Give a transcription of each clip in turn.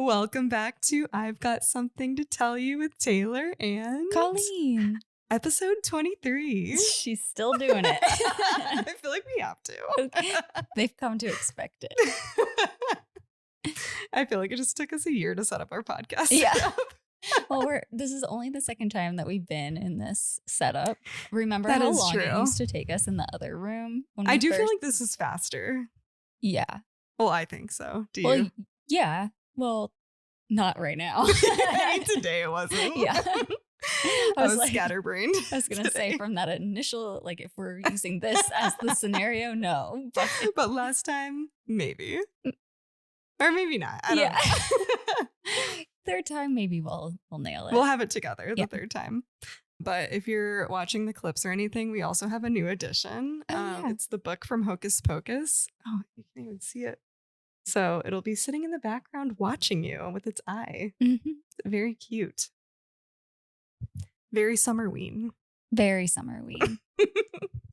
Welcome back to I've Got Something to Tell You with Tayler and Colleen. Episode 23. She's still doing it. I feel like we have to. They've come to expect it. I feel like it just took us a year to set up our podcast. Yeah. Well, this is only the second time that we've been in this setup. Remember how long it used to take us in the other room? I do feel like this is faster. Yeah. Well, I think so. Do you? Well, yeah. Well, not right now. I mean, today it wasn't. Yeah. I was like, scatterbrained. I was going to say from that initial, like if we're using this as the scenario, no. But last time, maybe. Or maybe not. I don't know. Third time, maybe we'll nail it. We'll have it together the third time. But if you're watching the clips or anything, we also have a new edition. It's the book from Hocus Pocus. Oh, you can't even see it. So it'll be sitting in the background watching you with its eye. Mm-hmm. Very cute. Very summerween. Very summerween.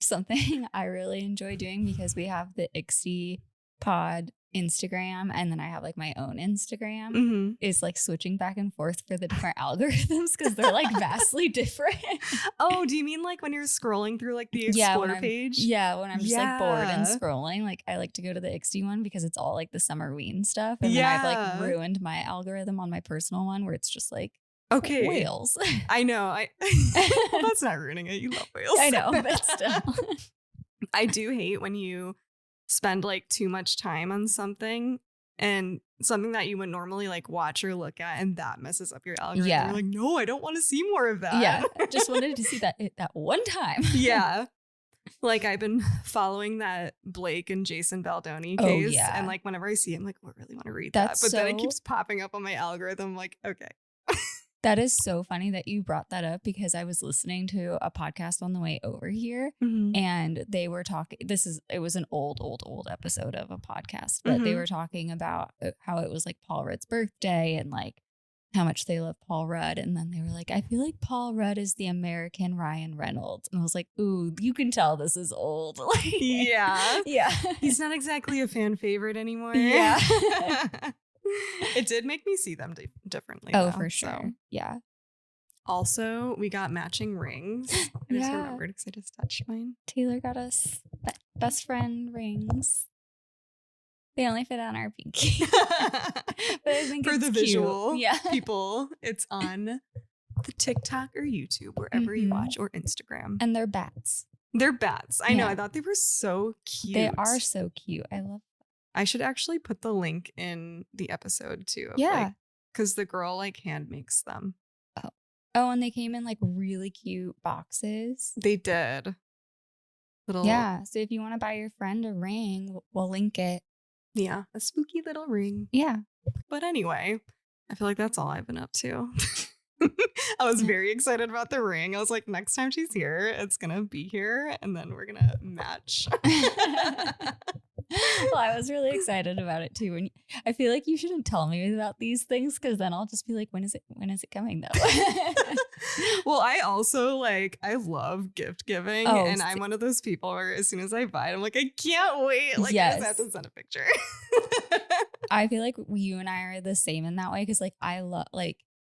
Something I really enjoy doing because we have the Ixty Pod Instagram and then I have like my own Instagram is like switching back and forth for the different algorithms because they're like vastly different. Oh, do you mean like when you're scrolling through like the explore page? Yeah, when I'm just like bored and scrolling, like I like to go to the Ixty one because it's all like the summerween stuff. And then I've like ruined my algorithm on my personal one where it's just like whales. I know. Well, that's not ruining it. You love whales. I know, but still. I do hate when you spend like too much time on something and something that you would normally like watch or look at and that messes up your algorithm. Yeah. You're like, no, I don't want to see more of that. Yeah. I just wanted to see that one time. Yeah. Like I've been following that Blake and Jason Baldoni case. Oh, yeah. And like whenever I see him, like, I really want to read that. But then it keeps popping up on my algorithm. I'm like, okay. That is so funny that you brought that up because I was listening to a podcast on the way over here and they were talking. It was an old episode of a podcast, but they were talking about how it was like Paul Rudd's birthday and like how much they love Paul Rudd. And then they were like, I feel like Paul Rudd is the American Ryan Reynolds. And I was like, ooh, you can tell this is old. Yeah. Yeah. He's not exactly a fan favorite anymore. Yeah. It did make me see them differently. Oh, though, for sure. So. Yeah. Also, we got matching rings. I just remembered because I just touched mine. Taylor got us best friend rings. They only fit on our pinky. But I think for it's the cute. visual people, it's on the TikTok or YouTube, wherever you watch, or Instagram. And they're bats. They're bats. I know. I thought they were so cute. They are so cute. I love them. I should actually put the link in the episode too. Yeah. Because the girl like hand makes them. Oh, and they came in like really cute boxes. They did. Yeah. So if you want to buy your friend a ring, we'll link it. Yeah. A spooky little ring. Yeah. But anyway, I feel like that's all I've been up to. I was very excited about the ring. I was like, next time she's here, it's going to be here. And then we're going to match. Well, I was really excited about it too. And I feel like you shouldn't tell me about these things because then I'll just be like, when is it coming though? Well, I also I love gift giving. And I'm one of those people where as soon as I buy it, I'm like, I can't wait. Like, I just have to send a picture. I feel like you and I are the same in that way because I love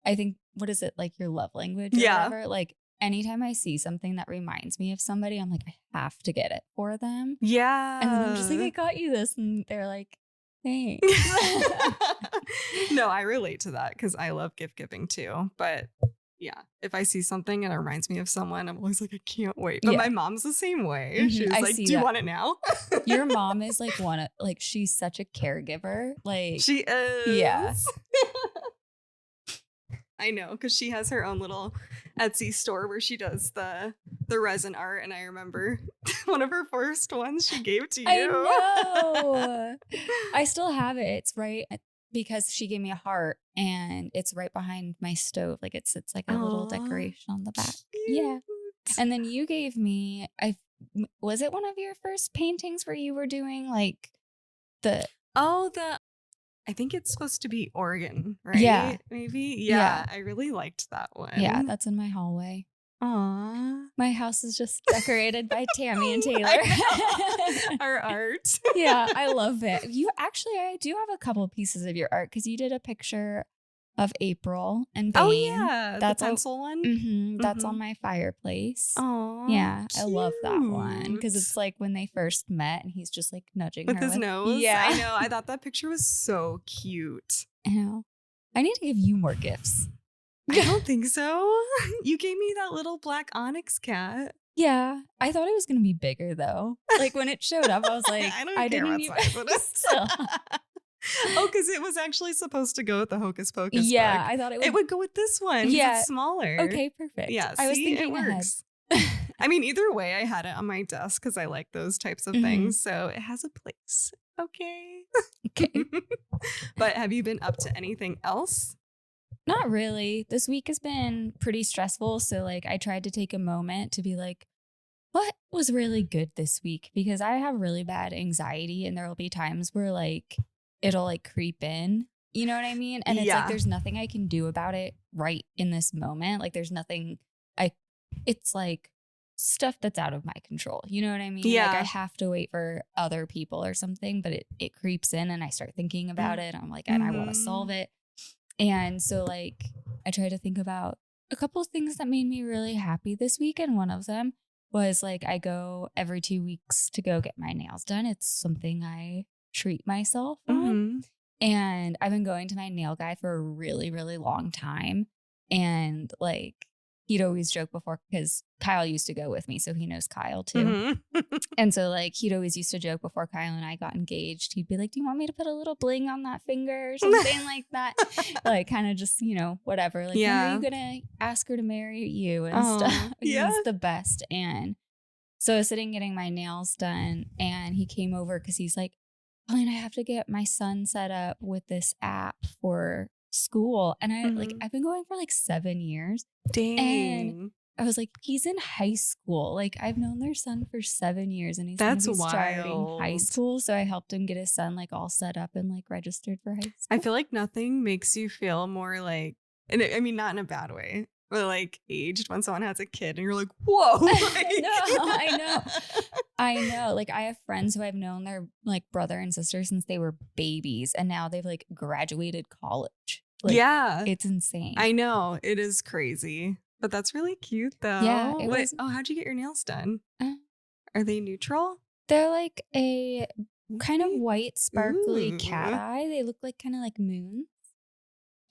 I think, what is it, like your love language or whatever? Like anytime I see something that reminds me of somebody, I'm like, I have to get it for them. Yeah. And then I'm just like, I got you this. And they're like, thanks. No, I relate to that because I love gift giving too. But yeah, if I see something and it reminds me of someone, I'm always like, I can't wait. But my mom's the same way. She's like, do you want it now? Your mom is she's such a caregiver. Like she is. Yeah. I know, because she has her own little Etsy store where she does the resin art. And I remember one of her first ones she gave to you. I know. I still have it. It's right because she gave me a heart and it's right behind my stove. Like it sits like a little decoration on the back. Cute. Yeah. And then you gave me, was it one of your first paintings where you were doing like I think it's supposed to be Oregon, right? Yeah. Maybe? Yeah. I really liked that one. Yeah, that's in my hallway. Aww. My house is just decorated by Tammy and Taylor. Our art. Yeah, I love it. I do have a couple pieces of your art because you did a picture of April and Bane. Oh yeah, that's the pencil one. Mm-hmm, that's on my fireplace. Oh, yeah, cute. I love that one because it's like when they first met and he's just like nudging with her his nose. Yeah, I know. I thought that picture was so cute. I know. I need to give you more gifts. I don't think so. You gave me that little black onyx cat. Yeah, I thought it was gonna be bigger though. Like when it showed up, I was like, I didn't even. Oh, because it was actually supposed to go with the Hocus Pocus. Yeah, book. I thought it would go with this one. Yeah, it's smaller. Okay, perfect. Yeah, I was thinking it works. I mean, either way, I had it on my desk because I like those types of things, so it has a place. Okay. But have you been up to anything else? Not really. This week has been pretty stressful, so like I tried to take a moment to be like, what was really good this week? Because I have really bad anxiety, and there will be times where like it'll like creep in. You know what I mean? And it's like there's nothing I can do about it right in this moment. Like there's nothing it's like stuff that's out of my control. You know what I mean? Yeah. Like I have to wait for other people or something, but it creeps in and I start thinking about it. And I'm like, and I want to solve it. And so like I try to think about a couple of things that made me really happy this week. And one of them was like I go every 2 weeks to go get my nails done. It's something I treat myself on. And I've been going to my nail guy for a really, really long time. And like he'd always joke before because Kyle used to go with me. So he knows Kyle too. And so like he'd always used to joke before Kyle and I got engaged. He'd be like, do you want me to put a little bling on that finger or something like that? Like kind of just, you know, whatever. Like, when are you going to ask her to marry you and stuff? Yeah. He's the best. And so I was sitting getting my nails done and he came over because he's like, Colleen, I have to get my son set up with this app for school. And I've been going for like 7 years. Dang. And I was like, he's in high school. Like I've known their son for 7 years and he's starting high school. So I helped him get his son like all set up and like registered for high school. I feel like nothing makes you feel more like, and I mean, not in a bad way, but like aged when someone has a kid and you're like, whoa. Like. No, I know. Like I have friends who I've known their like brother and sister since they were babies and now they've like graduated college. Like, yeah. It's insane. I know. It is crazy. But that's really cute though. Yeah. How'd you get your nails done? Are they neutral? They're like a kind of white, sparkly cat eye. They look like kind of like moons.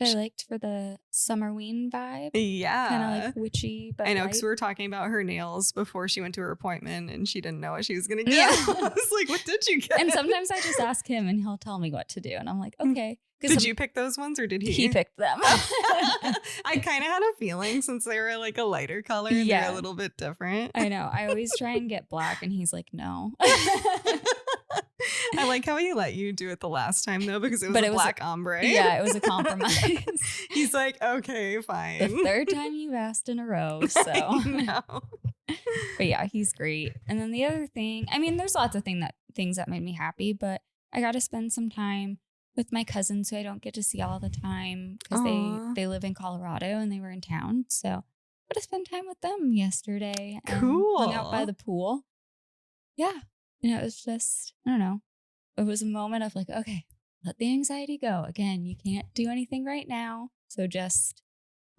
I liked for the Summerween vibe. Yeah. Kind of like witchy, but I know, because we were talking about her nails before she went to her appointment and she didn't know what she was going to get. Yeah. I was like, what did you get? And sometimes I just ask him and he'll tell me what to do. And I'm like, okay. Did you pick those ones or did he? He picked them. I kind of had a feeling since they were like a lighter color and they're a little bit different. I know. I always try and get black and he's like, no. I like how he let you do it the last time though, because it was black ombre. Yeah, it was a compromise. He's like, okay, fine. The third time you've asked in a row, so. But yeah, he's great. And then the other thing, I mean, there's lots of things that made me happy, but I got to spend some time with my cousins who I don't get to see all the time because they live in Colorado and they were in town. So I got to spend time with them yesterday. Cool. Hung out by the pool. Yeah. And it was just, I don't know. It was a moment of like, okay, let the anxiety go. Again, you can't do anything right now. So just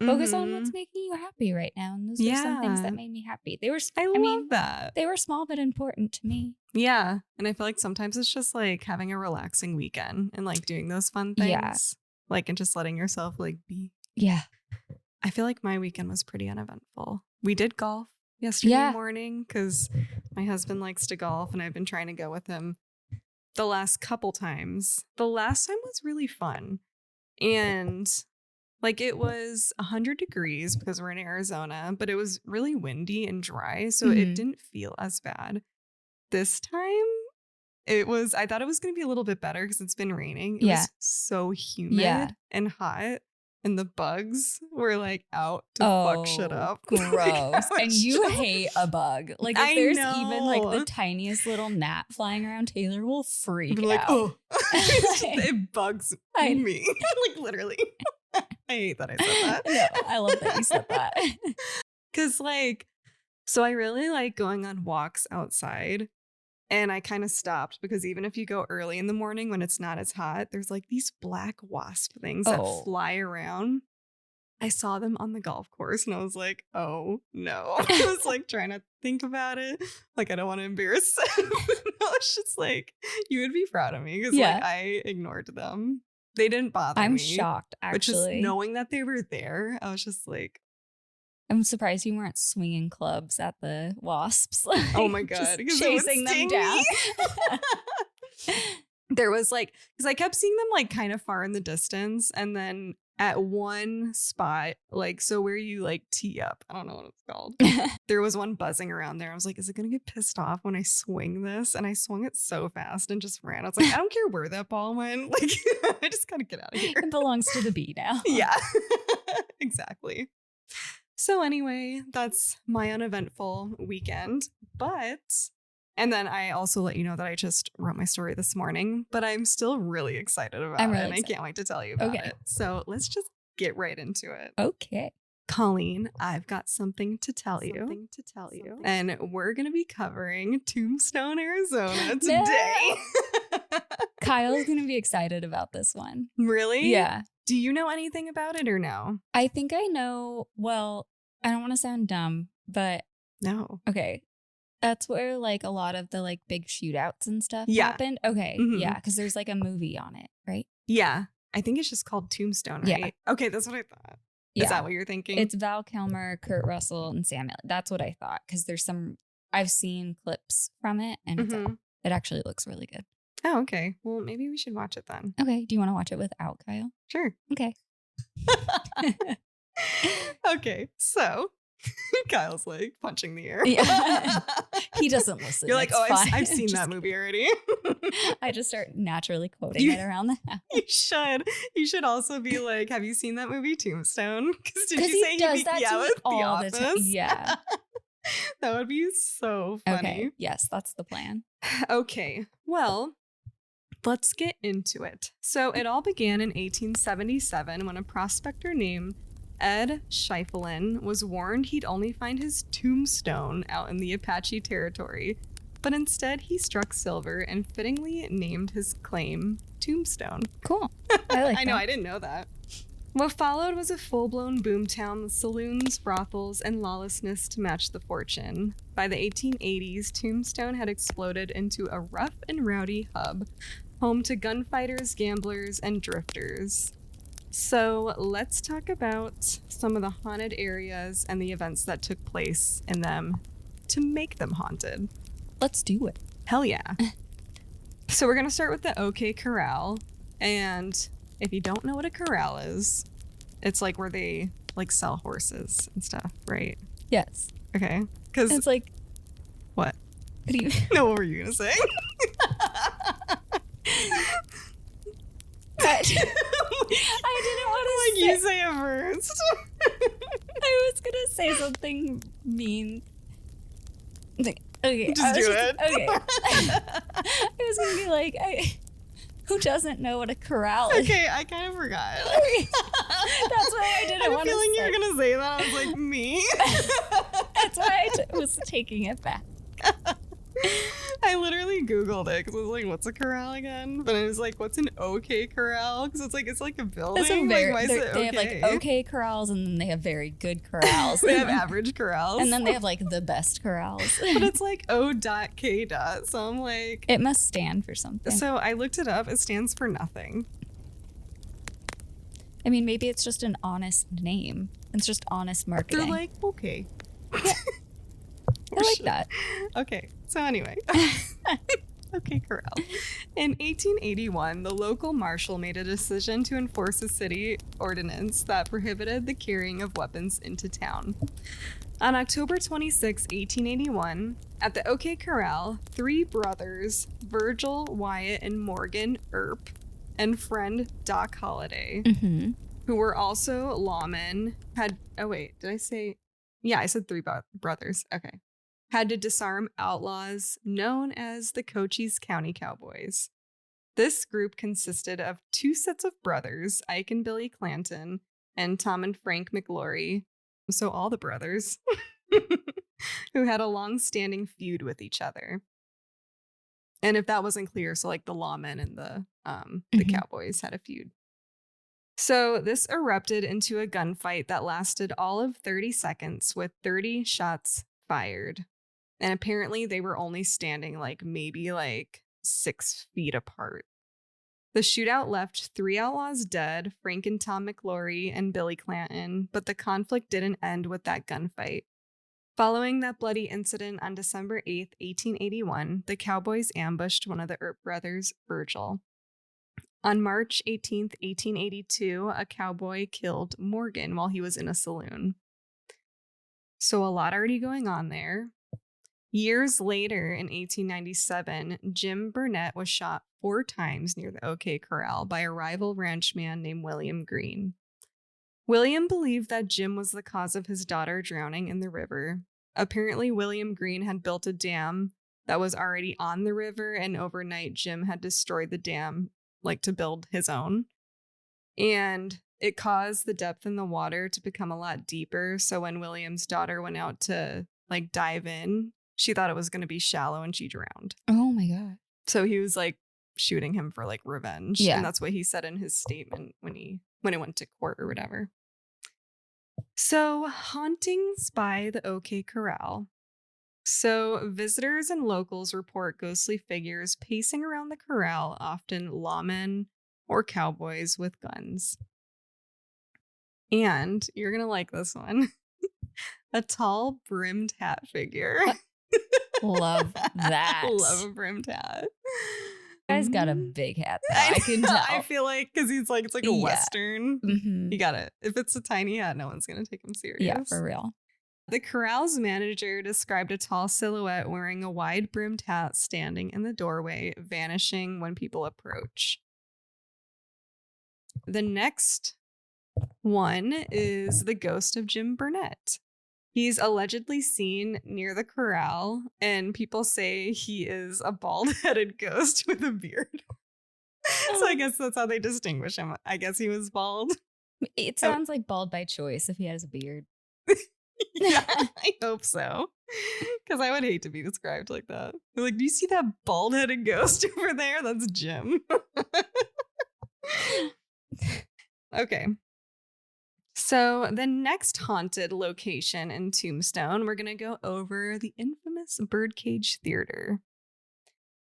focus on what's making you happy right now. And those were some things that made me happy. I love that. They were small but important to me. Yeah. And I feel like sometimes it's just like having a relaxing weekend and like doing those fun things. Yeah. Like, and just letting yourself like be. Yeah. I feel like my weekend was pretty uneventful. We did golf yesterday morning because my husband likes to golf and I've been trying to go with him the last couple times. The last time was really fun. And like it was 100 degrees because we're in Arizona, but it was really windy and dry. So it didn't feel as bad. This time I thought it was going to be a little bit better because it's been raining. It was so humid and hot. And the bugs were like out to fuck shit up. Gross. And you hate a bug. Like if there's even like the tiniest little gnat flying around, Taylor will freak out. Oh, it bugs me. Like literally. I hate that I said that. No, I love that you said that. Because so I really like going on walks outside. And I kind of stopped because even if you go early in the morning when it's not as hot, there's these black wasp things that fly around. I saw them on the golf course and I was like, oh no. I was trying to think about it. I don't want to embarrass them. I was just you would be proud of me because I ignored them. They didn't bother me. I'm shocked, actually. But just knowing that they were there, I was just I'm surprised you weren't swinging clubs at the wasps. Oh my God. Chasing them down. There was because I kept seeing them kind of far in the distance. And then at one spot, so where you tee up, I don't know what it's called. There was one buzzing around there. I was like, is it going to get pissed off when I swing this? And I swung it so fast and just ran. I was like, I don't care where that ball went. I just got to get out of here. It belongs to the bee now. Yeah, exactly. So anyway, that's my uneventful weekend. And then I also let you know that I just wrote my story this morning, but I'm still really excited about it. And I can't wait to tell you about it. So let's just get right into it. Okay. Colleen, I've got something to tell you. And we're going to be covering Tombstone, Arizona today. Kyle's going to be excited about this one. Really? Yeah. Do you know anything about it or no? I think I know. Well, I don't want to sound dumb, but no. Okay. That's where a lot of the big shootouts and stuff happened. Okay. Mm-hmm. Yeah. Because there's a movie on it, right? Yeah. I think it's just called Tombstone, right? Yeah. Okay. That's what I thought. Is that what you're thinking? It's Val Kilmer, Kurt Russell, and Sam. That's what I thought. Because I've seen clips from it and it actually looks really good. Oh, okay. Well, maybe we should watch it then. Okay. Do you want to watch it without Kyle? Sure. Okay. Okay. So Kyle's punching the air. Yeah. He doesn't listen. You're I've seen that movie already. I just start naturally quoting it around the house. You should. You should also be have you seen that movie Tombstone? Because did you say he does that to me all the time? Yeah. That would be so funny. Okay. Yes, that's the plan. Okay. Well, let's get into it. So it all began in 1877 when a prospector named Ed Schiefelin was warned he'd only find his tombstone out in the Apache territory, but instead he struck silver and fittingly named his claim Tombstone. Cool. I like I know, I didn't know that. What followed was a full-blown boomtown with saloons, brothels, and lawlessness to match the fortune. By the 1880s, Tombstone had exploded into a rough and rowdy hub, home to gunfighters, gamblers, and drifters. So let's talk about some of the haunted areas and the events that took place in them to make them haunted. Let's do it. Hell yeah. So we're going to start with the OK Corral. And if you don't know what a corral is, it's where they sell horses and stuff, right? Yes. Okay. Because it's what? What do you No, what were you going to say? I didn't want to you say it first. I was gonna say something mean. Okay, just do it. Okay, I was gonna be who doesn't know what a corral is? Okay, I kind of forgot. That's why I didn't want to. I feeling you were gonna say that. I was me. That's why I was taking it back. I literally Googled it because I was what's a corral again? But I was what's an OK corral? Because it's like a building. It's a why is it they have OK corrals, and then they have very good corrals. They have average corrals. And then they have the best corrals. But it's O.K. So I'm it must stand for something. So I looked it up. It stands for nothing. I mean, maybe it's just an honest name. It's just honest marketing. They're okay. Yeah. I like that. Okay, so anyway. OK Corral. In 1881, the local marshal made a decision to enforce a city ordinance that prohibited the carrying of weapons into town. On October 26, 1881, at the OK Corral, 3 brothers, Virgil, Wyatt, and Morgan Earp, and friend Doc Holliday, who were also lawmen, had... Oh, wait, did I say... Yeah, I said 3 brothers. Okay. Had to disarm outlaws known as the Cochise County Cowboys. This group consisted of 2 sets of brothers, Ike and Billy Clanton, and Tom and Frank McLaury, So all the brothers who had a long-standing feud with each other. And if that wasn't clear, so like the lawmen and the cowboys had a feud. So this erupted into a gunfight that lasted all of 30 seconds with 30 shots fired. And apparently they were only standing maybe 6 feet apart. The shootout left 3 outlaws dead, Frank and Tom McLaury and Billy Clanton, but the conflict didn't end with that gunfight. Following that bloody incident on December 8th, 1881, the Cowboys ambushed one of the Earp brothers, Virgil. On March 18th, 1882, a cowboy killed Morgan while he was in a saloon. So a lot already going on there. Years later, in 1897, Jim Burnett was shot 4 times near the OK Corral by a rival ranchman named William Green. William believed that Jim was the cause of his daughter drowning in the river. Apparently, William Green had built a dam that was already on the river, and overnight, Jim had destroyed the dam, to build his own. And it caused the depth in the water to become a lot deeper. So when William's daughter went out to, dive in, she thought it was going to be shallow and she drowned. Oh my God. So he was shooting him for revenge. Yeah. And that's what he said in his statement when it went to court or whatever. So hauntings by the OK Corral. So visitors and locals report ghostly figures pacing around the corral, often lawmen or cowboys with guns. And you're going to like this one. A tall brimmed hat figure. Love that. Love a brimmed hat. Guy's got a big hat, though. I can tell. I feel because he's it's a Western. Mm-hmm. You got it. If it's a tiny hat, no one's going to take him serious. Yeah, for real. The corral's manager described a tall silhouette wearing a wide brimmed hat standing in the doorway, vanishing when people approach. The next one is the ghost of Jim Burnett. He's allegedly seen near the corral, and people say he is a bald-headed ghost with a beard. So I guess that's how they distinguish him. I guess he was bald. It sounds like bald by choice if he has a beard. Yeah, I hope so. Because I would hate to be described like that. They're like, do you see that bald-headed ghost over there? That's Jim. Okay. So the next haunted location in Tombstone, we're going to go over the infamous Birdcage Theater.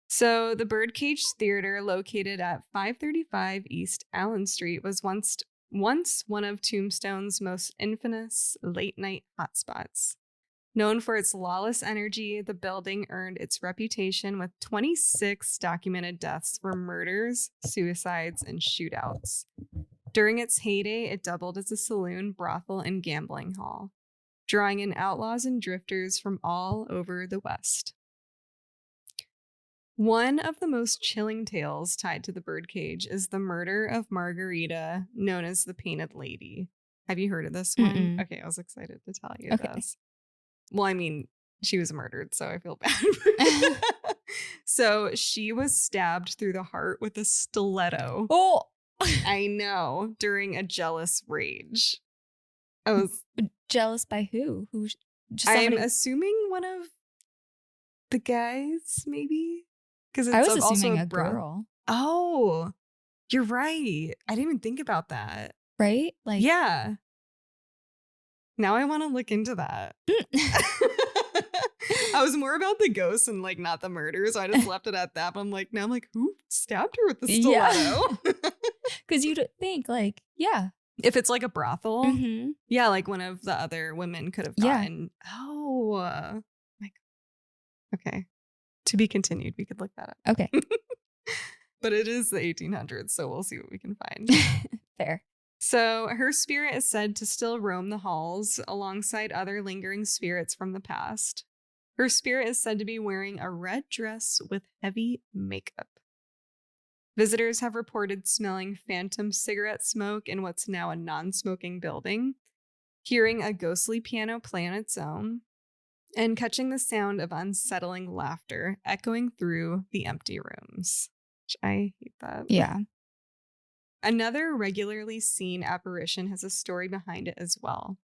So the Birdcage Theater, located at 535 East Allen Street, was once one of Tombstone's most infamous late-night hotspots. Known for its lawless energy, the building earned its reputation with 26 documented deaths for murders, suicides, and shootouts. During its heyday, it doubled as a saloon, brothel, and gambling hall, drawing in outlaws and drifters from all over the West. One of the most chilling tales tied to the Birdcage is the murder of Margarita, known as the Painted Lady. Have you heard of this one? Mm-mm. Okay, I was excited to tell you this. Well, I mean, she was murdered, so I feel bad. So she was stabbed through the heart with a stiletto. Oh! I know, during a jealous rage. I was jealous by who? I'm assuming one of the guys, maybe? Because I was assuming a girl. Oh, you're right. I didn't even think about that. Right? Yeah. Now I want to look into that. I was more about the ghosts and not the murder, so I just left it at that. But now I'm who stabbed her with the stiletto? Because you'd think yeah. If it's a brothel, mm-hmm. Yeah, one of the other women could have gotten. Yeah. Oh, my God. Okay. To be continued. We could look that up. Okay. But it is the 1800s, so we'll see what we can find. Fair. So her spirit is said to still roam the halls alongside other lingering spirits from the past. Her spirit is said to be wearing a red dress with heavy makeup. Visitors have reported smelling phantom cigarette smoke in what's now a non-smoking building, hearing a ghostly piano play on its own, and catching the sound of unsettling laughter echoing through the empty rooms. Which I hate that. Yeah. Another regularly seen apparition has a story behind it as well.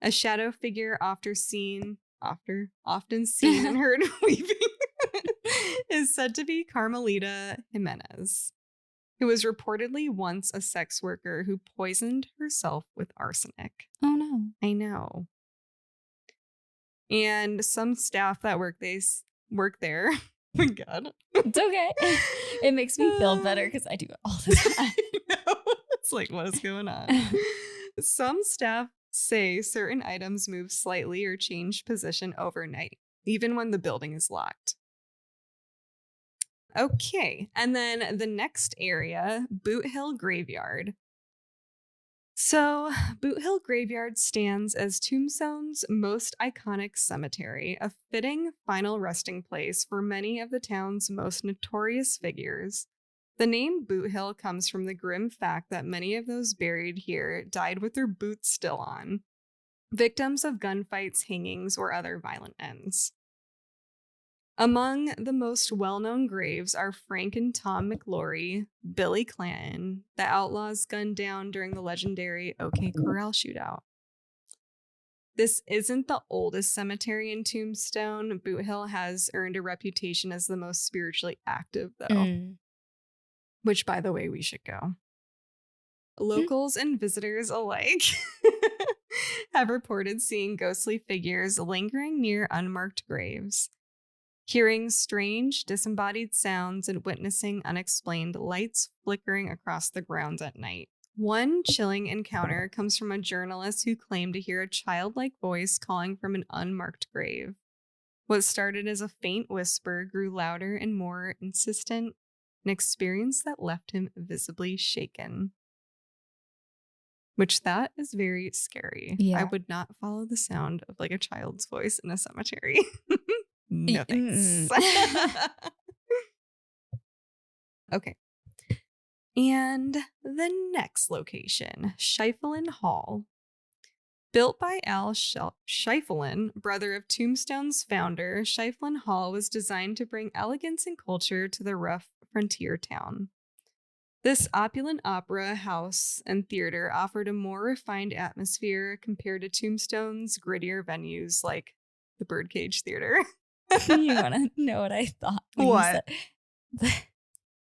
A shadow figure often seen and heard weeping is said to be Carmelita Jimenez, who was reportedly once a sex worker who poisoned herself with arsenic. Oh, no. I know. And some staff that work there. Oh my God. It's okay. It makes me feel better because I do it all the time. I know. It's like, what is going on? Some staff say certain items move slightly or change position overnight, even when the building is locked. Okay, and then the next area, Boot Hill Graveyard. So, Boot Hill Graveyard stands as Tombstone's most iconic cemetery, a fitting final resting place for many of the town's most notorious figures. The name Boot Hill comes from the grim fact that many of those buried here died with their boots still on, victims of gunfights, hangings, or other violent ends. Among the most well-known graves are Frank and Tom McLaury, Billy Clanton, the outlaws gunned down during the legendary OK Corral shootout. This isn't the oldest cemetery in Tombstone. Boot Hill has earned a reputation as the most spiritually active, though. Which, by the way, we should go. Locals and visitors alike have reported seeing ghostly figures lingering near unmarked graves, hearing strange, disembodied sounds, and witnessing unexplained lights flickering across the grounds at night. One chilling encounter comes from a journalist who claimed to hear a childlike voice calling from an unmarked grave. What started as a faint whisper grew louder and more insistent, an experience that left him visibly shaken. Which that is very scary. Yeah. I would not follow the sound of like a child's voice in a cemetery. No thanks. Okay. And the next location, Schieffelin Hall. Built by Al Schieffelin, brother of Tombstone's founder, Schieffelin Hall was designed to bring elegance and culture to the rough frontier town. This opulent opera house and theater offered a more refined atmosphere compared to Tombstone's grittier venues like the Birdcage Theater. You want to know what I thought? What?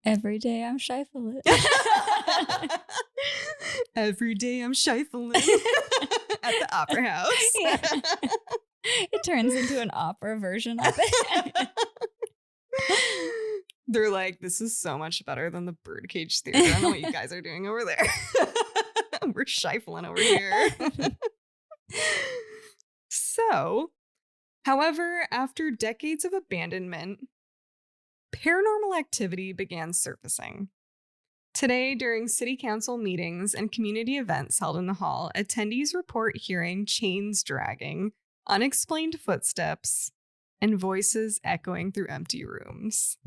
Every day I'm Schieffelin. Every day I'm Schieffelin at the opera house. Yeah. It turns into an opera version of it. They're like, this is so much better than the Birdcage Theater. I don't know what you guys are doing over there. We're Schieffelin over here. So, however, after decades of abandonment, paranormal activity began surfacing. Today, during city council meetings and community events held in the hall, attendees report hearing chains dragging, unexplained footsteps, and voices echoing through empty rooms.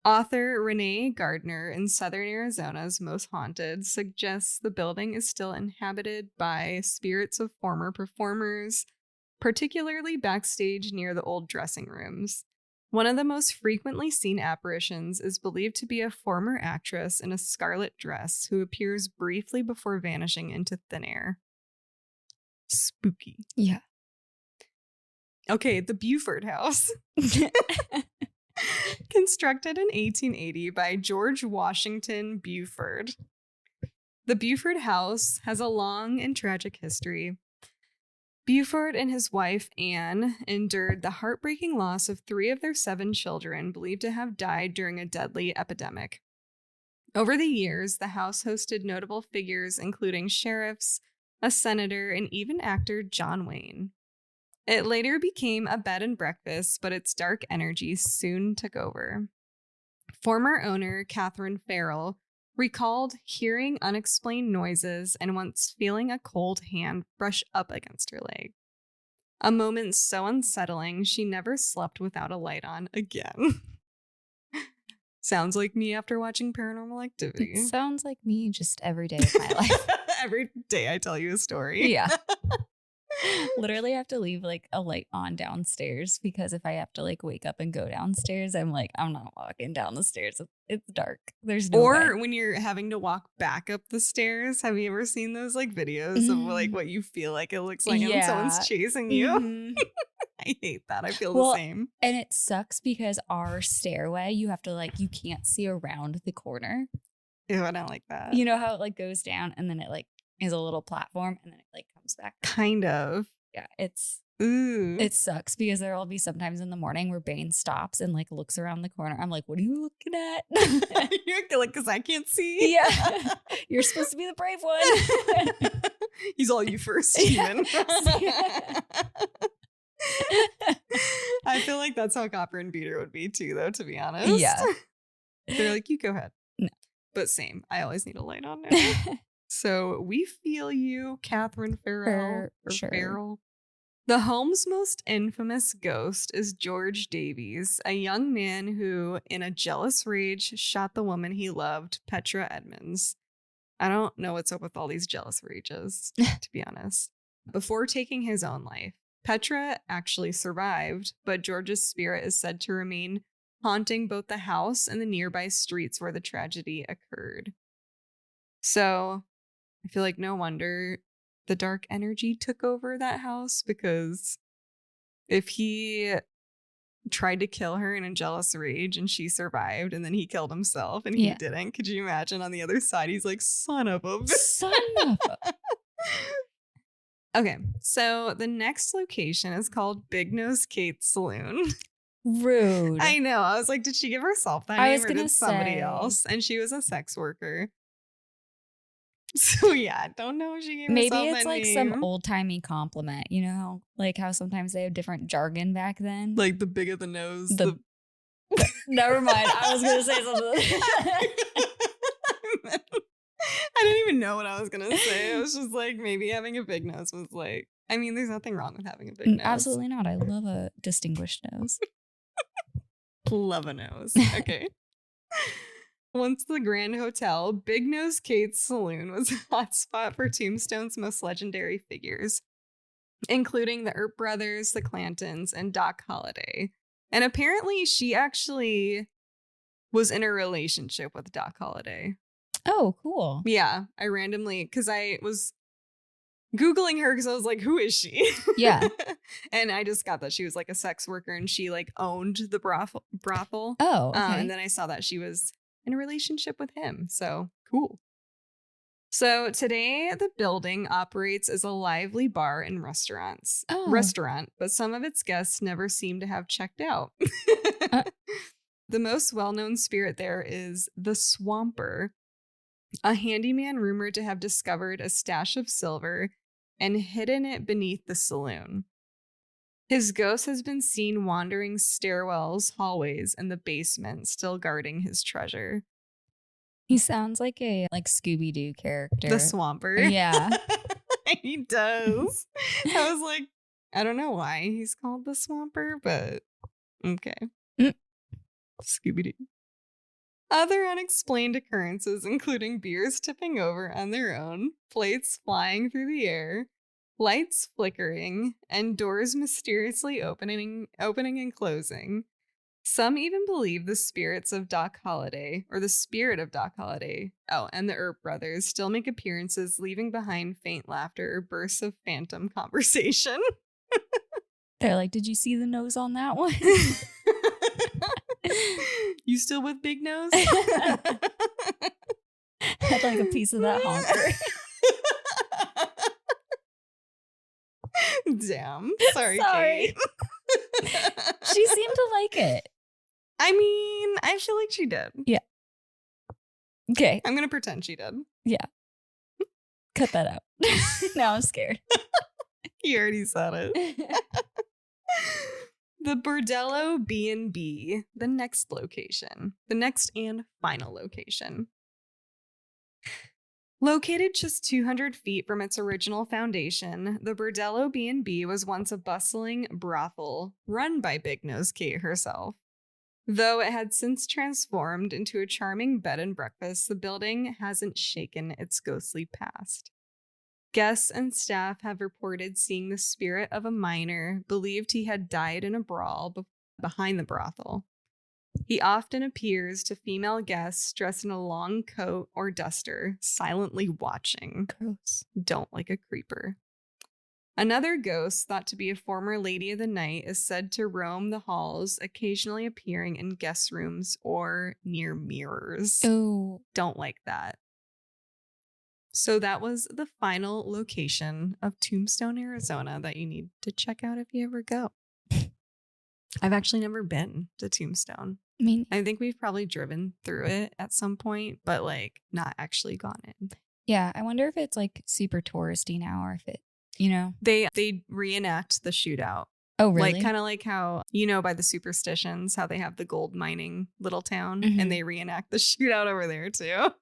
Author Renee Gardner in Southern Arizona's Most Haunted suggests the building is still inhabited by spirits of former performers, particularly backstage near the old dressing rooms. One of the most frequently seen apparitions is believed to be a former actress in a scarlet dress who appears briefly before vanishing into thin air. Spooky. Yeah. Okay, the Buford House. Constructed in 1880 by George Washington Buford. The Buford House has a long and tragic history. Buford and his wife, Anne, endured the heartbreaking loss of 3 of their 7 children believed to have died during a deadly epidemic. Over the years, the house hosted notable figures including sheriffs, a senator, and even actor John Wayne. It later became a bed and breakfast, but its dark energy soon took over. Former owner Catherine Farrell recalled hearing unexplained noises and once feeling a cold hand brush up against her leg. A moment so unsettling, she never slept without a light on again. Sounds like me after watching Paranormal Activity. It sounds like me just every day of my life. Every day I tell you a story. Yeah. Literally have to leave like a light on downstairs because if I have to like wake up and go downstairs, I'm like, I'm not walking down the stairs. It's dark. There's no way. When you're having to walk back up the stairs, have you ever seen those like videos of like what you feel like it looks like when someone's chasing you? Mm-hmm. I hate that. I feel the same. And it sucks because our stairway, you have to like, you can't see around the corner. Ew, I don't like that. You know how it like goes down and then it like is a little platform and then it like comes back. Kind of. Yeah, it sucks because there'll be sometimes in the morning where Bane stops and like looks around the corner. I'm like, what are you looking at? You're like, because I can't see. Yeah, you're supposed to be the brave one. He's all you first, human. I feel like that's how Copper and Beater would be too, though, to be honest. Yeah. They're like, you go ahead. No. But same. I always need a light on now. So we feel you, Catherine Farrell. Farrell. The home's most infamous ghost is George Davies, a young man who, in a jealous rage, shot the woman he loved, Petra Edmonds. I don't know what's up with all these jealous rages, to be honest. Before taking his own life, Petra actually survived, but George's spirit is said to remain haunting both the house and the nearby streets where the tragedy occurred. So I feel like no wonder the dark energy took over that house, because if he tried to kill her in a jealous rage and she survived and then he killed himself and he didn't, could you imagine on the other side? He's like, son of a... Okay, so the next location is called Big Nose Kate's Saloon. Rude. I know. I was like, did she give herself that name or did somebody else? And she was a sex worker. So yeah, I don't know if she gave herself that name. Maybe it's like some old-timey compliment, you know? Like how sometimes they have different jargon back then. Like the bigger the nose. Never mind. I was going to say something. I didn't even know what I was going to say. I was just like, maybe having a big nose was like, I mean, there's nothing wrong with having a big nose. Absolutely not. I love a distinguished nose. Love a nose. Okay. Once the Grand Hotel, Big Nose Kate's Saloon was a hotspot for Tombstone's most legendary figures, including the Earp brothers, the Clantons, and Doc Holliday. And apparently she actually was in a relationship with Doc Holliday. Oh, cool. Yeah, I randomly, because I was Googling her because I was like, who is she? Yeah. And I just got that she was like a sex worker and she like owned the brothel. Oh, okay. And then I saw that she was in a relationship with him. So cool. So today the building operates as a lively bar and restaurant, but some of its guests never seem to have checked out. The most well-known spirit there is the Swamper, a handyman rumored to have discovered a stash of silver and hidden it beneath the saloon. His ghost has been seen wandering stairwells, hallways, and the basement, still guarding his treasure. He sounds like a Scooby-Doo character. The Swamper. Yeah. He does. I was like, I don't know why he's called the Swamper, but okay. Scooby-Doo. Other unexplained occurrences, including beers tipping over on their own, plates flying through the air, lights flickering, and doors mysteriously opening and closing. Some even believe the spirits of Doc Holliday, or the spirit of Doc Holliday, and the Earp brothers still make appearances, leaving behind faint laughter or bursts of phantom conversation. They're like, did you see the nose on that one? You still with Big Nose? I'd like a piece of that honker. Damn. Sorry. Kate. She seemed to like it. I mean, I feel like she did. Yeah. Okay. I'm going to pretend she did. Yeah. Cut that out. Now I'm scared. You already said it. The Bordello B&B, the next and final location. Located just 200 feet from its original foundation, the Bordello B&B was once a bustling brothel run by Big Nose Kate herself. Though it had since transformed into a charming bed and breakfast, the building hasn't shaken its ghostly past. Guests and staff have reported seeing the spirit of a miner believed he had died in a brawl behind the brothel. He often appears to female guests dressed in a long coat or duster, silently watching. Gross. Don't like a creeper. Another ghost, thought to be a former lady of the night, is said to roam the halls, occasionally appearing in guest rooms or near mirrors. Oh. Don't like that. So that was the final location of Tombstone, Arizona that you need to check out if you ever go. I've actually never been to Tombstone. I think we've probably driven through it at some point, but like not actually gone in. Yeah, I wonder if it's like super touristy now or if it, you know. They reenact the shootout. Oh, really? Like kind of like how, you know, by the Superstitions, how they have the gold mining little town and they reenact the shootout over there too.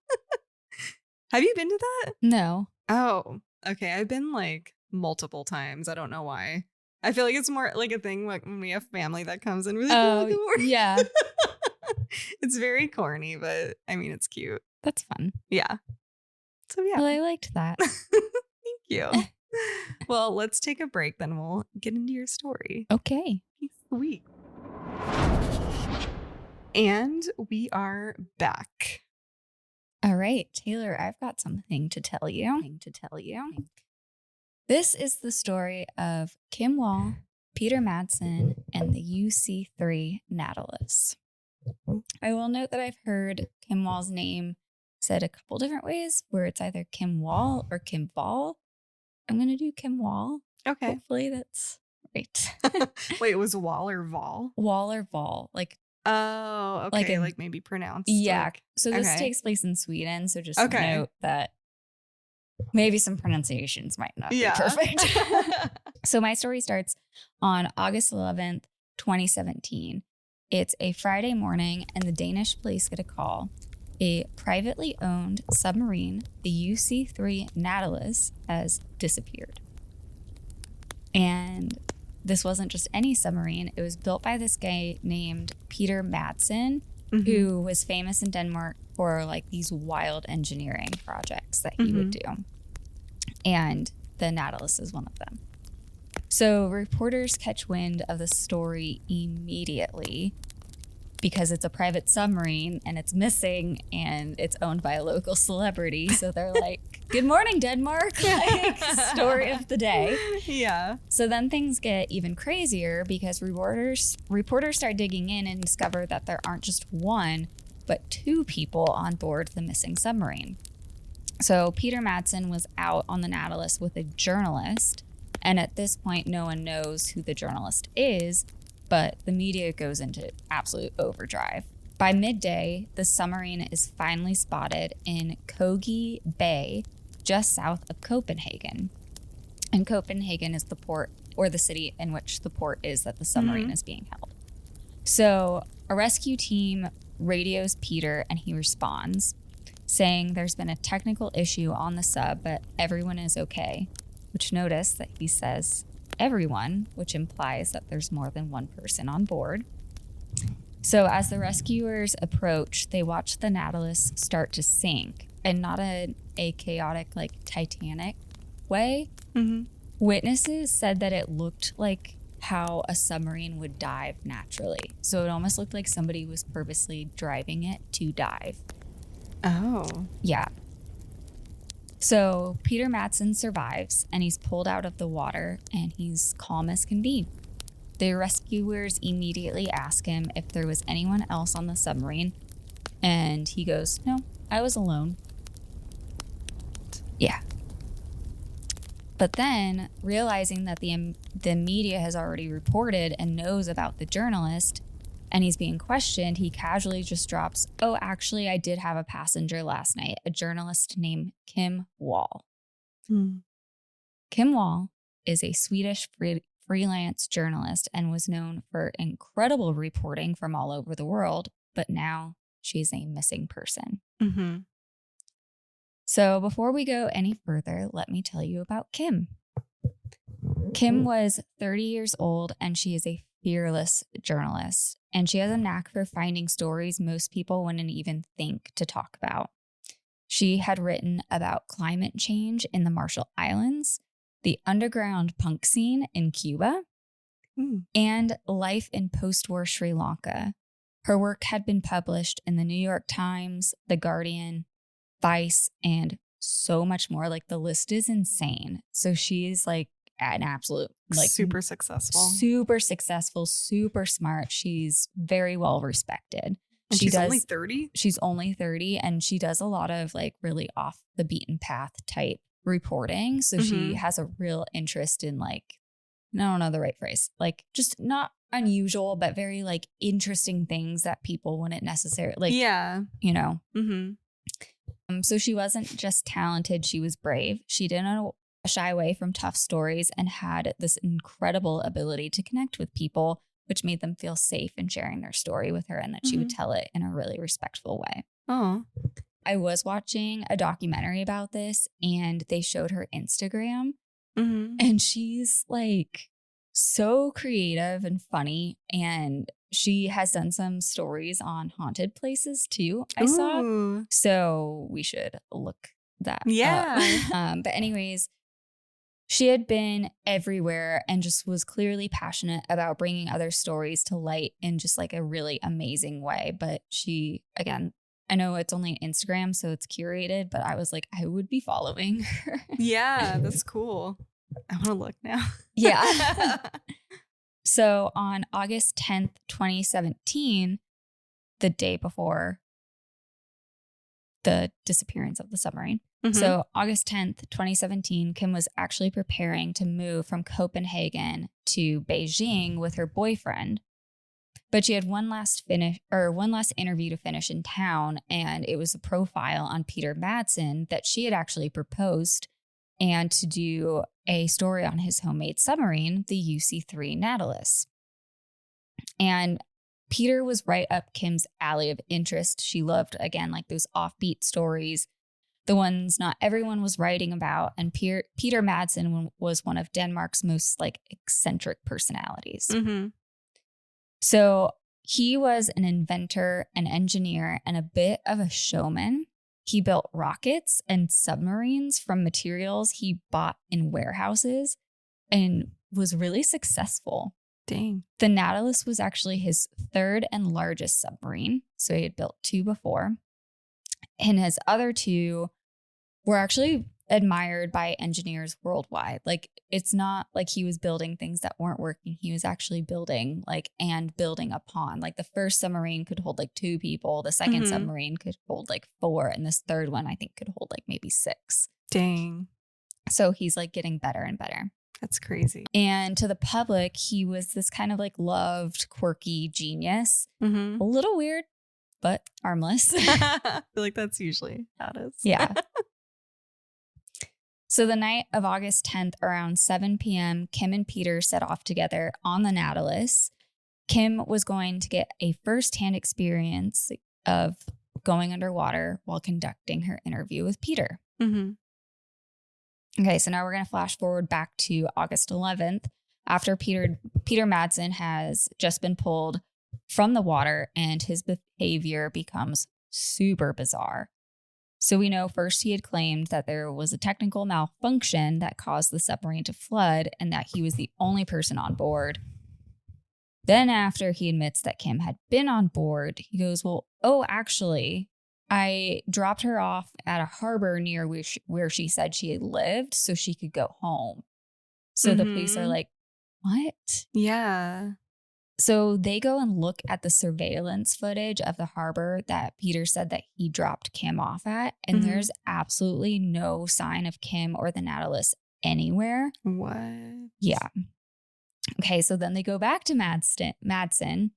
Have you been to that? No. Oh, okay. I've been like multiple times. I don't know why. I feel like it's more like a thing like when we have family that comes in. Oh, yeah. It's very corny, but I mean, it's cute. That's fun. Yeah. So yeah. Well, I liked that. Thank you. Well, let's take a break, then we'll get into your story. Okay. Sweet. And we are back. All right, Taylor, I've got something to tell you. This is the story of Kim Wall, Peter Madsen, and the UC3 Nautilus. I will note that I've heard Kim Wall's name said a couple different ways, where it's either Kim Wall or Kim Vol. I'm going to do Kim Wall. Okay. Hopefully that's right. Wait, it was Wall or Vol? Wall or Vol. Like, oh, okay. Like maybe pronounced. Yeah. Like, so this takes place in Sweden. So just note that maybe some pronunciations might not be perfect. So my story starts on August 11th, 2017. It's a Friday morning and the Danish police get a call. A privately owned submarine, the UC3 Nautilus, has disappeared. And this wasn't just any submarine. It was built by this guy named Peter Madsen, who was famous in Denmark for like these wild engineering projects that he would do. And the Nautilus is one of them. So reporters catch wind of the story immediately because it's a private submarine and it's missing and it's owned by a local celebrity. So they're like, good morning, Denmark. Like, story of the day. Yeah. So then things get even crazier because reporters start digging in and discover that there aren't just one, but two people on board the missing submarine. So Peter Madsen was out on the Nautilus with a journalist. And at this point, no one knows who the journalist is, but the media goes into absolute overdrive. By midday, the submarine is finally spotted in Kogi Bay, just south of Copenhagen. And Copenhagen is the port, or the city in which the port is that the submarine is being held. So a rescue team radios Peter and he responds, saying there's been a technical issue on the sub, but everyone is okay. Which notice that he says everyone, which implies that there's more than one person on board. So as the rescuers approach, they watch the Nautilus start to sink, and not a chaotic like Titanic way. Witnesses said that it looked like how a submarine would dive naturally. So it almost looked like somebody was purposely driving it to dive. Oh. Yeah. So Peter Madsen survives and he's pulled out of the water and he's calm as can be. The rescuers immediately ask him if there was anyone else on the submarine. And he goes, no, I was alone. Yeah. But then, realizing that the media has already reported and knows about the journalist, and he's being questioned, he casually just drops, oh, actually, I did have a passenger last night, a journalist named Kim Wall. Kim Wall is a Swedish freelance journalist and was known for incredible reporting from all over the world, but now she's a missing person. So before we go any further, let me tell you about Kim. Kim was 30 years old and she is a fearless journalist, and she has a knack for finding stories most people wouldn't even think to talk about. She had written about climate change in the Marshall Islands, the underground punk scene in Cuba, and life in post-war Sri Lanka. Her work had been published in the New York Times, The Guardian, Vice, and so much more. Like, the list is insane. So she's like an absolute, like, super successful, super smart. She's very well respected. And she's only 30? She's only 30, and she does a lot of like really off the beaten path type reporting. So she has a real interest in, like, I don't know the right phrase, like, just not unusual, but very like interesting things that people wouldn't necessarily like, you know. So she wasn't just talented, she was brave. She didn't shy away from tough stories and had this incredible ability to connect with people, which made them feel safe in sharing their story with her, and that she would tell it in a really respectful way. Oh, I was watching a documentary about this, and they showed her Instagram, and she's like so creative and funny, and she has done some stories on haunted places too, I saw. So we should look that up. But anyways, she had been everywhere and just was clearly passionate about bringing other stories to light in just like a really amazing way. But she, again, I know it's only Instagram, so it's curated, but I was like, I would be following her. Yeah, that's cool. I want to look now. Yeah. So on August 10th, 2017, the day before the disappearance of the submarine. So August 10th, 2017, Kim was actually preparing to move from Copenhagen to Beijing with her boyfriend. But she had one last interview to finish in town, and it was a profile on Peter Madsen that she had actually proposed, and to do a story on his homemade submarine, the UC-3 Nautilus. And Peter was right up Kim's alley of interest. She loved, again, like those offbeat stories, the ones not everyone was writing about. And Peter Madsen was one of Denmark's most like eccentric personalities. So he was an inventor, an engineer, and a bit of a showman. He built rockets and submarines from materials he bought in warehouses and was really successful. Dang. The Nautilus was actually his third and largest submarine. So he had built 2 before. And his other 2 were actually admired by engineers worldwide. Like, it's not like he was building things that weren't working. He was actually building and building upon. Like, the first submarine could hold like 2 people. The second submarine could hold like 4. And this third one, I think, could hold like maybe 6. Dang. So he's like getting better and better. That's crazy. And to the public, he was this kind of like loved, quirky genius. A little weird, but harmless. I feel like that's usually how it is. Yeah. So the night of August 10th, around 7 p.m., Kim and Peter set off together on the Nautilus. Kim was going to get a firsthand experience of going underwater while conducting her interview with Peter. Okay, so now we're going to flash forward back to August 11th, after Peter Madsen has just been pulled from the water and his behavior becomes super bizarre. So we know first he had claimed that there was a technical malfunction that caused the submarine to flood and that he was the only person on board. Then after he admits that Kim had been on board, he goes, actually, I dropped her off at a harbor near where she said she had lived so she could go home. So the police are like, what? Yeah. So they go and look at the surveillance footage of the harbor that Peter said that he dropped Kim off at. And there's absolutely no sign of Kim or the Nautilus anywhere. What? Yeah. Okay, so then they go back to Madsen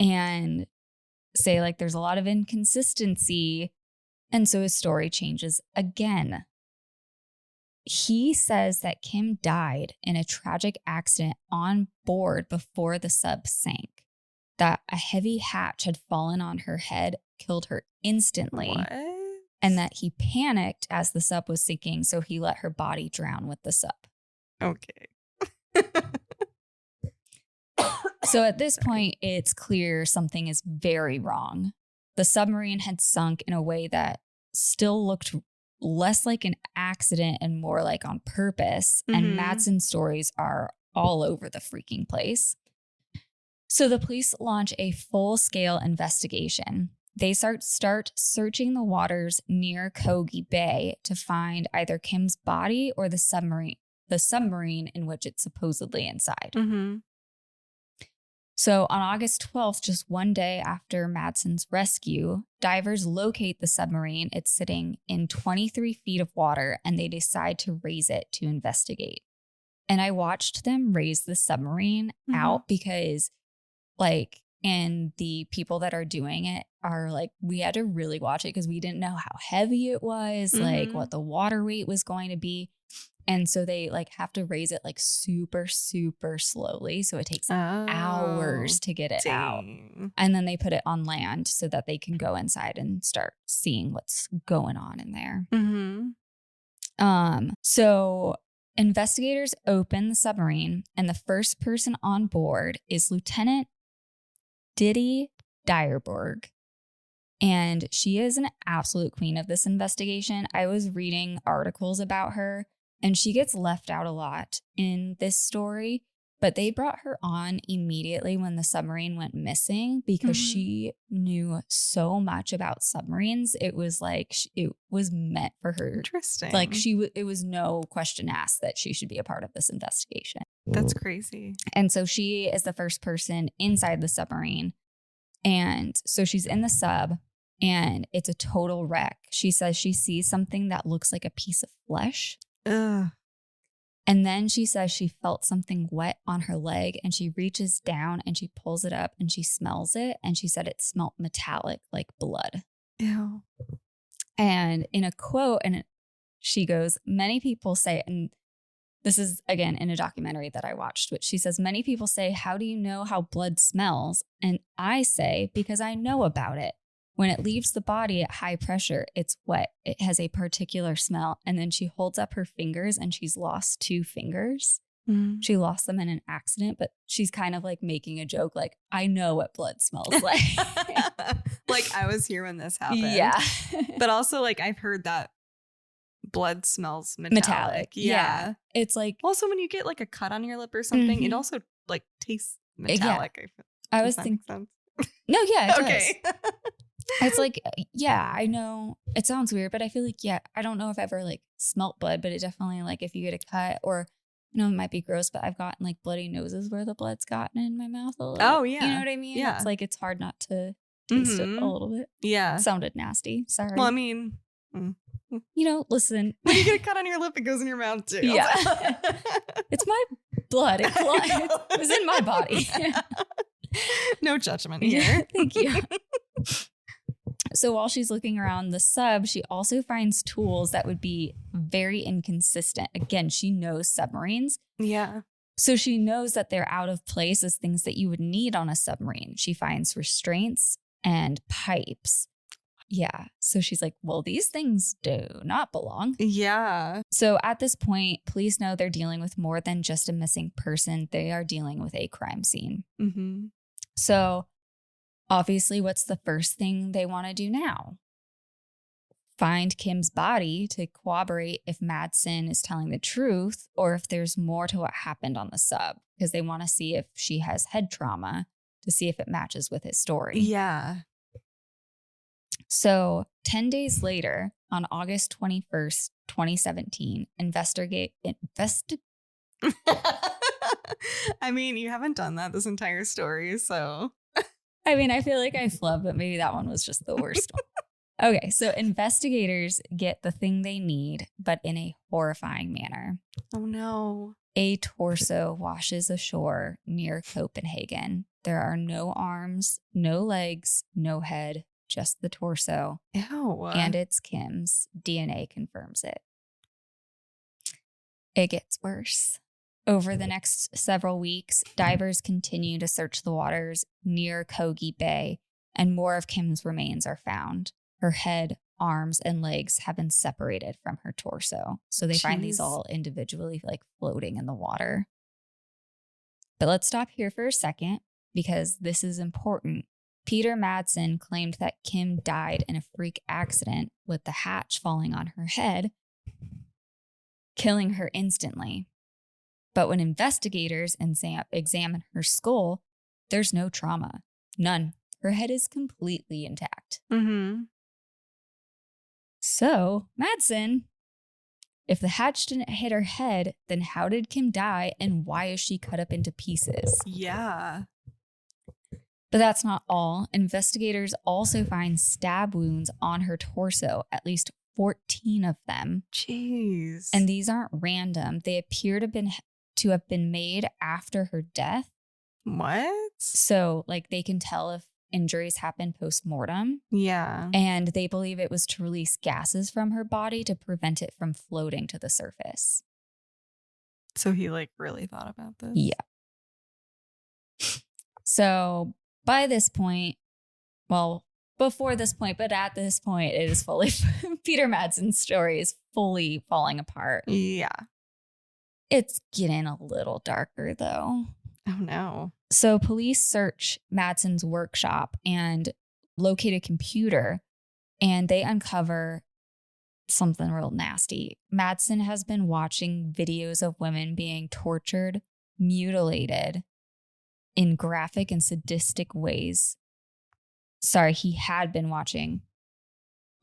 and say like there's a lot of inconsistency. And so his story changes again. He says that Kim died in a tragic accident on board before the sub sank, that a heavy hatch had fallen on her head, killed her instantly, What? and that he panicked as the sub was sinking, so he let her body drown with the sub. Okay. So at this point, it's clear something is very wrong. The submarine had sunk in a way that still looked less like an accident and more like on purpose. And Madsen's stories are all over the freaking place. So the police launch a full-scale investigation. They start searching the waters near Kogi Bay to find either Kim's body or the submarine in which it's supposedly inside. So on August 12th, just one day after Madsen's rescue, divers locate the submarine. It's sitting in 23 feet of water, and they decide to raise it to investigate. And I watched them raise the submarine out because, like, and the people that are doing it are like, we had to really watch it because we didn't know how heavy it was, like what the water weight was going to be. And so they like have to raise it like super, super slowly. So it takes hours to get it out. And then they put it on land so that they can go inside and start seeing what's going on in there. So investigators open the submarine, and the first person on board is Lieutenant Didi Dyerberg. And she is an absolute queen of this investigation. I was reading articles about her, and she gets left out a lot in this story, but they brought her on immediately when the submarine went missing because she knew so much about submarines. It was like, it was meant for her. Interesting. Like it was no question asked that she should be a part of this investigation. That's crazy. And so she is the first person inside the submarine. And so she's in the sub, and it's a total wreck. She says she sees something that looks like a piece of flesh. Ugh. And then she says she felt something wet on her leg, and she reaches down and she pulls it up and she smells it. And she said it smelled metallic like blood. Ew. And in a quote, and she goes, many people say, and this is again in a documentary that I watched, which she says, many people say, how do you know how blood smells? And I say, because I know about it. When it leaves the body at high pressure, it's wet. It has a particular smell. And then she holds up her fingers, and she's lost 2 fingers. She lost them in an accident, but she's kind of like making a joke, like, I know what blood smells like. Like, I was here when this happened. Yeah. But also, like, I've heard that blood smells metallic. Yeah. It's like, also when you get like a cut on your lip or something, it also like tastes metallic. Yeah. I was thinking. No, yeah, it does. It's like, yeah, I know it sounds weird, but I feel like, yeah, I don't know if I've ever like smelt blood, but it definitely, like, if you get a cut, or, you know, it might be gross, but I've gotten like bloody noses where the blood's gotten in my mouth a little. Oh, yeah. You know what I mean? Yeah. It's like, it's hard not to taste it a little bit. Yeah. It sounded nasty. Sorry. Well, I mean, you know, listen. When you get a cut on your lip, it goes in your mouth too. Yeah. It's my blood. It was in my body. No judgment here. Thank you. So while she's looking around the sub, she also finds tools that would be very inconsistent. Again, she knows submarines. Yeah. So she knows that they're out of place as things that you would need on a submarine. She finds restraints and pipes. Yeah. So she's like, well, these things do not belong. Yeah. So at this point, police know they're dealing with more than just a missing person. They are dealing with a crime scene. So obviously, what's the first thing they want to do now? Find Kim's body to corroborate if Madsen is telling the truth or if there's more to what happened on the sub, because they want to see if she has head trauma to see if it matches with his story. Yeah. So 10 days later, on August 21st, 2017, I mean, you haven't done that this entire story, so. I mean, I feel like I flubbed, but maybe that one was just the worst one. Okay, so investigators get the thing they need, but in a horrifying manner. Oh, no. A torso washes ashore near Copenhagen. There are no arms, no legs, no head, just the torso. Ew. And it's Kim's. DNA confirms it. It gets worse. Over the next several weeks, divers continue to search the waters near Kogi Bay, and more of Kim's remains are found. Her head, arms, and legs have been separated from her torso. So they find these all individually, like, floating in the water. But let's stop here for a second, because this is important. Peter Madsen claimed that Kim died in a freak accident with the hatch falling on her head, killing her instantly. But when investigators examine her skull, there's no trauma. None. Her head is completely intact. Mm-hmm. So, Madsen, if the hatch didn't hit her head, then how did Kim die and why is she cut up into pieces? Yeah. But that's not all. Investigators also find stab wounds on her torso, at least 14 of them. Jeez. And these aren't random. They appear to have been made after her death. What? So, like, they can tell if injuries happen post-mortem. Yeah. And they believe it was to release gases from her body to prevent it from floating to the surface. So he, like, really thought about this? Yeah. So by this point, well, before this point, but at this point, it is fully, Peter Madsen's story is fully falling apart. Yeah. It's getting a little darker, though. Oh, no. So police search Madsen's workshop and locate a computer, and they uncover something real nasty. Madsen has been watching videos of women being tortured, mutilated in graphic and sadistic ways. Sorry, he had been watching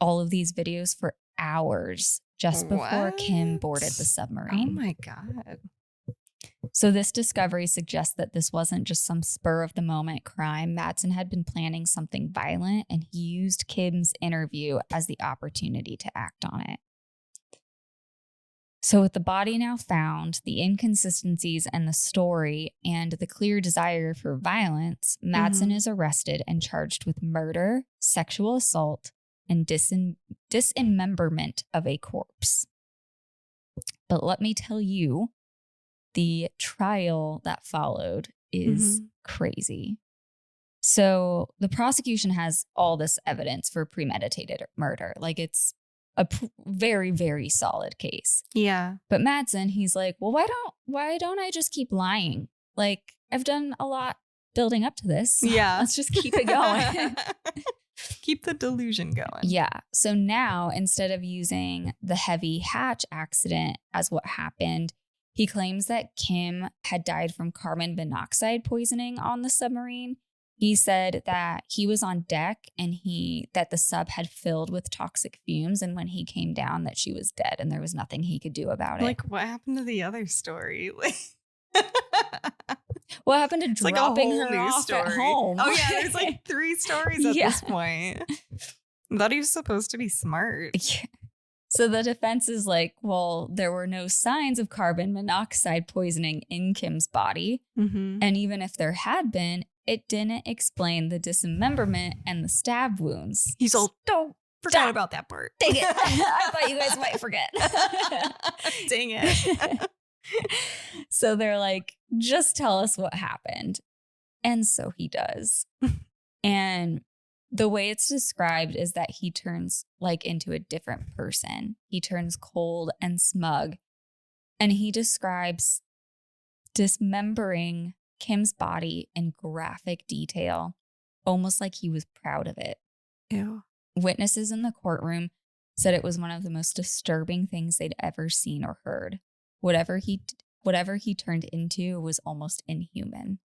all of these videos for hours just before Kim boarded the submarine. Oh my God. So this discovery suggests that this wasn't just some spur of the moment crime. Madsen had been planning something violent, and he used Kim's interview as the opportunity to act on it. So with the body now found, the inconsistencies in the story, and the clear desire for violence, Madsen is arrested and charged with murder, sexual assault, and dismemberment of a corpse. But let me tell you, the trial that followed is crazy. So the prosecution has all this evidence for premeditated murder. Like, it's a very, very solid case. Yeah. But Madsen, he's like, well, why don't I just keep lying? Like, I've done a lot building up to this. Yeah. Let's just keep it going. Keep the delusion going. Yeah. So now, instead of using the heavy hatch accident as what happened, he claims that Kim had died from carbon monoxide poisoning on the submarine. He said that he was on deck and that the sub had filled with toxic fumes, and when he came down that she was dead and there was nothing he could do about it. Like, what happened to the other story? What happened to dropping like her off story. At home? Oh yeah, there's like 3 stories at Yeah. this point. I thought he was supposed to be smart. Yeah. So the defense is like, well, there were no signs of carbon monoxide poisoning in Kim's body. Mm-hmm. And even if there had been, it didn't explain the dismemberment and the stab wounds. He's all, Don't forgot about that part. Dang it. I thought you guys might forget. Dang it. So they're like, just tell us what happened. And so he does. And the way it's described is that he turns like into a different person. He turns cold and smug. And he describes dismembering Kim's body in graphic detail, almost like he was proud of it. Ew. Witnesses in the courtroom said it was one of the most disturbing things they'd ever seen or heard. Whatever he turned into was almost inhuman.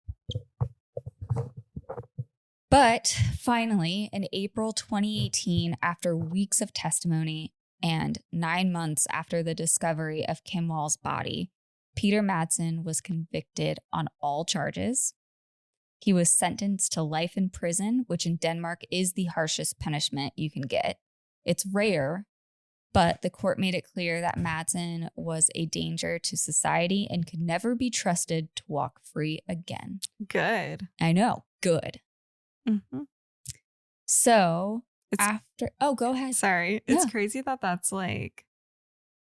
But finally, in April 2018, after weeks of testimony and 9 months after the discovery of Kim Wall's body, Peter Madsen was convicted on all charges. He was sentenced to life in prison, which in Denmark is the harshest punishment you can get. It's rare, but the court made it clear that Madsen was a danger to society and could never be trusted to walk free again. Good. I know. Good. Mm-hmm. So go ahead. Sorry. It's crazy that that's like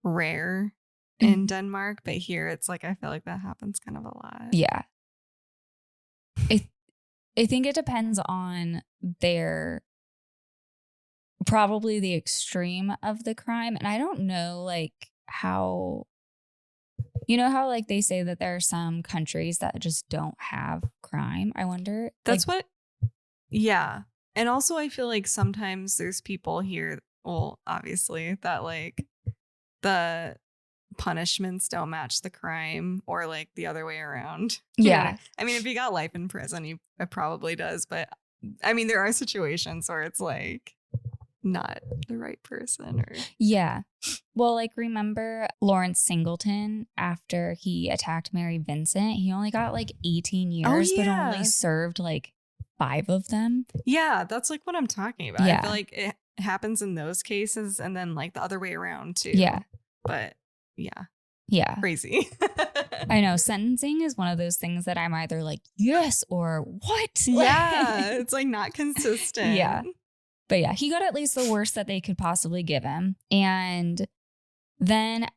rare in Denmark, but here it's like, I feel like that happens kind of a lot. Yeah. I think it depends on probably the extreme of the crime. And I don't know like how, how like they say that there are some countries that just don't have crime. I wonder. That's what Yeah. And also I feel like sometimes there's people here, well, obviously, that like the punishments don't match the crime or like the other way around. Yeah. I mean, if you got life in prison, it probably does. But I mean, there are situations where it's like not the right person or. Yeah. Well, like remember Lawrence Singleton after he attacked Mary Vincent? He only got like 18 years, but only served like 5 of them. Yeah, that's like what I'm talking about. Yeah. I feel like it happens in those cases and then like the other way around too. Yeah. But yeah. Yeah. Crazy. I know. Sentencing is one of those things that I'm either like, yes or what? Yeah. It's like not consistent. Yeah. But yeah, he got at least the worst that they could possibly give him. And then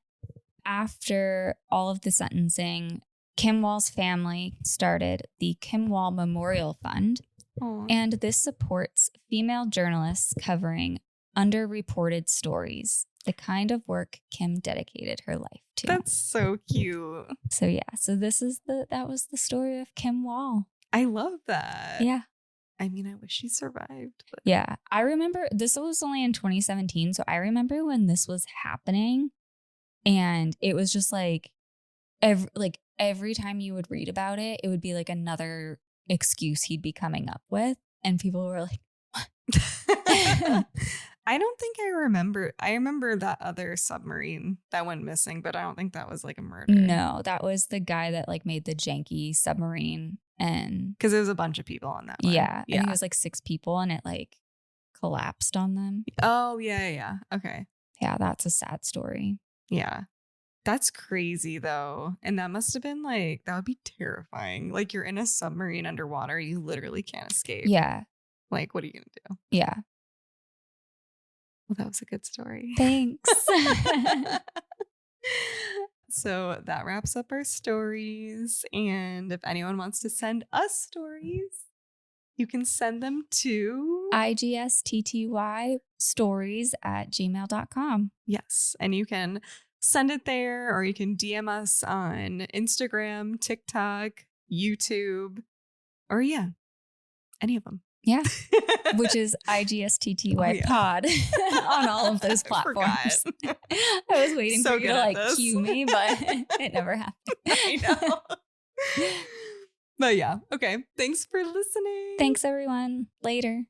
after all of the sentencing, Kim Wall's family started the Kim Wall Memorial Fund. Aww. And this supports female journalists covering underreported stories, the kind of work Kim dedicated her life to. That's so cute. So yeah, so that was the story of Kim Wall. I love that. Yeah. I mean, I wish she survived. But. Yeah. I remember this was only in 2017. So I remember when this was happening and it was just like every time you would read about it, it would be like another excuse he'd be coming up with. And people were like, what? I don't think I remember. I remember that other submarine that went missing, but I don't think that was like a murder. No, that was the guy that like made the janky submarine. And because there was a bunch of people on that one. Yeah. I think it was like 6 people and it like collapsed on them. Oh, yeah. Okay. Yeah, that's a sad story. Yeah. That's crazy though. And that must have been like, that would be terrifying. Like you're in a submarine underwater. You literally can't escape. Yeah. Like, what are you going to do? Yeah. Well, that was a good story. Thanks. So that wraps up our stories. And if anyone wants to send us stories, you can send them to igstty stories@gmail.com. Yes. And you can send it there or you can DM us on Instagram, TikTok, YouTube, or any of them. Yeah. Which is IGSTTY pod on all of those platforms. I was waiting for you to like cue me, but it never happened. I know. But yeah. Okay. Thanks for listening. Thanks, everyone. Later.